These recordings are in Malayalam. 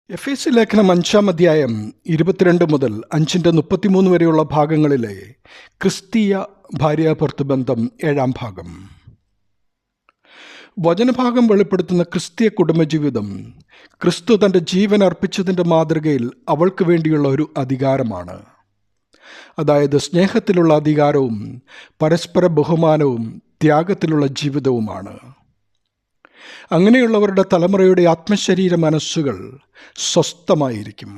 എഫേസ്യ ലേഖനം 5-ാം അധ്യായം 22 മുതൽ 5-33 വരെയുള്ള ഭാഗങ്ങളിലെ ക്രിസ്തീയ ഭാര്യാഭർത്തൃ ബന്ധം 7-ാം ഭാഗം. വചനഭാഗം വെളിപ്പെടുത്തുന്ന ക്രിസ്തീയ കുടുംബജീവിതം ക്രിസ്തു തൻ്റെ ജീവൻ അർപ്പിച്ചതിൻ്റെ മാതൃകയിൽ അവൾക്ക് വേണ്ടിയുള്ള ഒരു അധികാരമാണ്. അതായത് സ്നേഹത്തിലുള്ള അധികാരവും പരസ്പര ബഹുമാനവും ത്യാഗത്തിലുള്ള ജീവിതവുമാണ്. അങ്ങനെയുള്ളവരുടെ തലമുറയുടെ ആത്മശരീര മനസ്സുകൾ സ്വസ്ഥമായിരിക്കും.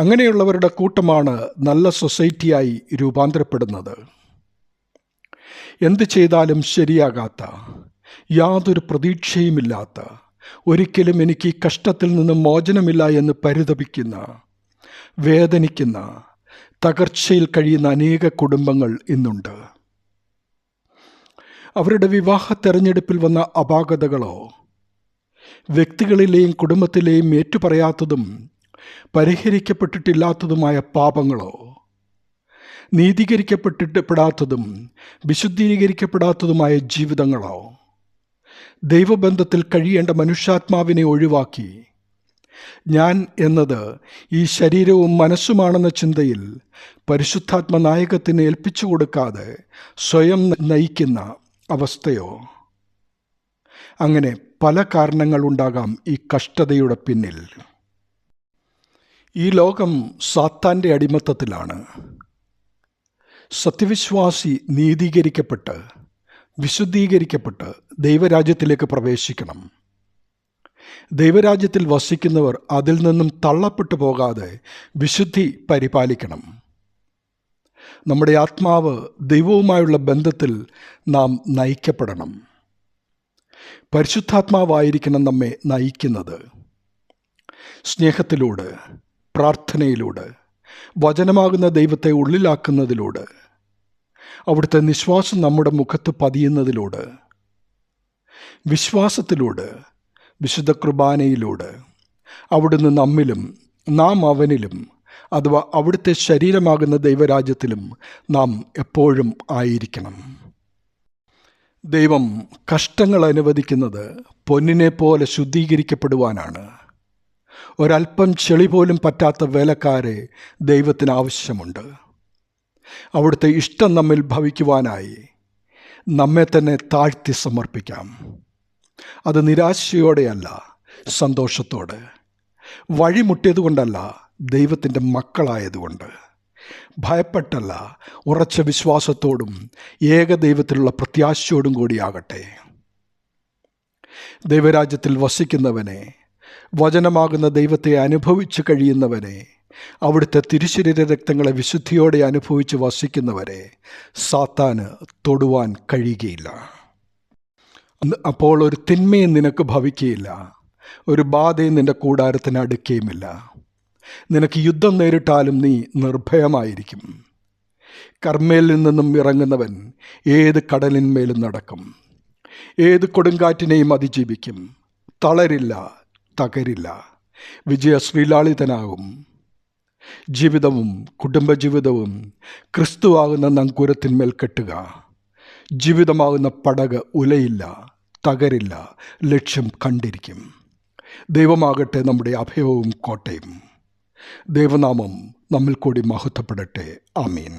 അങ്ങനെയുള്ളവരുടെ കൂട്ടമാണ് നല്ല സൊസൈറ്റിയായി രൂപാന്തരപ്പെടുന്നത്. എന്ത് ചെയ്താലും ശരിയാകാത്ത, യാതൊരു പ്രതീക്ഷയുമില്ലാത്ത, ഒരിക്കലും എനിക്ക് ഈ കഷ്ടത്തിൽ നിന്ന് മോചനമില്ല എന്ന് പരിതപിക്കുന്ന, വേദനിക്കുന്ന, തകർച്ചയിൽ കഴിയുന്ന അനേക കുടുംബങ്ങൾ ഇന്നുണ്ട്. അവരുടെ വിവാഹ തെരഞ്ഞെടുപ്പിൽ വന്ന അപാകതകളോ, വ്യക്തികളിലെയും കുടുംബത്തിലെയും ഏറ്റുപറയാത്തതും പരിഹരിക്കപ്പെട്ടിട്ടില്ലാത്തതുമായ പാപങ്ങളോ, നീതീകരിക്കപ്പെടാത്തതും വിശുദ്ധീകരിക്കപ്പെടാത്തതുമായ ജീവിതങ്ങളോ, ദൈവബന്ധത്തിൽ കഴിയേണ്ട മനുഷ്യാത്മാവിനെ ഒഴിവാക്കി ഞാൻ എന്നത് ഈ ശരീരവും മനസ്സുമാണെന്ന ചിന്തയിൽ പരിശുദ്ധാത്മ നായകത്തിന് ഏൽപ്പിച്ചു കൊടുക്കാതെ സ്വയം നയിക്കുന്ന അവസ്ഥയോ, അങ്ങനെ പല കാരണങ്ങളുണ്ടാകാം ഈ കഷ്ടതയുടെ പിന്നിൽ. ഈ ലോകം സാത്താൻ്റെ അടിമത്തത്തിലാണ്. സത്യവിശ്വാസി നീതീകരിക്കപ്പെട്ട് വിശുദ്ധീകരിക്കപ്പെട്ട് ദൈവരാജ്യത്തിലേക്ക് പ്രവേശിക്കണം. ദൈവരാജ്യത്തിൽ വസിക്കുന്നവർ അതിൽ നിന്നും തള്ളപ്പെട്ടു പോകാതെ വിശുദ്ധി പരിപാലിക്കണം. നമ്മുടെ ആത്മാവ് ദൈവവുമായുള്ള ബന്ധത്തിൽ നാം നയിക്കപ്പെടണം. പരിശുദ്ധാത്മാവായിരിക്കണം നമ്മെ നയിക്കുന്നത്. സ്നേഹത്തിലൂടെ, പ്രാർത്ഥനയിലൂടെ, വചനമാകുന്ന ദൈവത്തെ ഉള്ളിലാക്കുന്നതിലൂടെ, അവിടുത്തെ നിശ്വാസം നമ്മുടെ മുഖത്ത് പതിയുന്നതിലൂടെ, വിശ്വാസത്തിലൂടെ, വിശുദ്ധ കുർബാനയിലൂടെ അവിടുന്ന് നമ്മിലും നാം അവനിലും, അഥവാ അവിടുത്തെ ശരീരമാകുന്ന ദൈവരാജ്യത്തിലും നാം എപ്പോഴും ആയിരിക്കണം. ദൈവം കഷ്ടങ്ങൾ അനുവദിക്കുന്നത് പൊന്നിനെ പോലെ ശുദ്ധീകരിക്കപ്പെടുവാനാണ്. ഒരൽപ്പം ചെളി പോലും പറ്റാത്ത വേലക്കാരെ ദൈവത്തിന് ആവശ്യമുണ്ട്. അവിടുത്തെ ഇഷ്ടം നമ്മിൽ ഭവിക്കുവാനായി നമ്മെ തന്നെ താഴ്ത്തി സമർപ്പിക്കാം. അത് നിരാശയോടെയല്ല, സന്തോഷത്തോടെ. വഴിമുട്ടിയതുകൊണ്ടല്ല, ദൈവത്തിൻ്റെ മക്കളായതുകൊണ്ട്. ഭയപ്പെട്ടല്ല, ഉറച്ച വിശ്വാസത്തോടും ഏകദൈവത്തിലുള്ള പ്രത്യാശയോടും കൂടിയാകട്ടെ. ദൈവരാജ്യത്തിൽ വസിക്കുന്നവനെ, വചനമാകുന്ന ദൈവത്തെ അനുഭവിച്ചു കഴിയുന്നവനെ, അവിടുത്തെ തിരുശരീര രക്തങ്ങളെ വിശുദ്ധിയോടെ അനുഭവിച്ച് വസിക്കുന്നവരെ സാത്താന് തൊടുവാൻ കഴിയുകയില്ല. അപ്പോൾ ഒരു തിന്മയും നിനക്ക് ഭവിക്കുകയില്ല, ഒരു ബാധയും നിന്റെ കൂടാരത്തിന് അടുക്കുകയുമില്ല. നിനക്ക് യുദ്ധം നേരിട്ടാലും നീ നിർഭയമായിരിക്കും. കർമ്മേലിൽ നിന്നും ഇറങ്ങുന്നവൻ ഏത് കടലിന്മേലും നടക്കും, ഏത് കൊടുങ്കാറ്റിനെയും അതിജീവിക്കും. തളരില്ല, തകരില്ല, വിജയശ്രീലാളിതനാകും. ജീവിതവും കുടുംബജീവിതവും ക്രിസ്തുവാകുന്ന നങ്കൂരത്തിന്മേൽ കെട്ടുക. ജീവിതമാകുന്ന പടക് ഉലയില്ല, തകരില്ല, ലക്ഷ്യം കണ്ടിരിക്കും. ദൈവമാകട്ടെ നമ്മുടെ അഭയവും കോട്ടയും. ദൈവനാമം നമ്മിൽ കൂടി മഹത്വപ്പെടട്ടെ. ആമീൻ.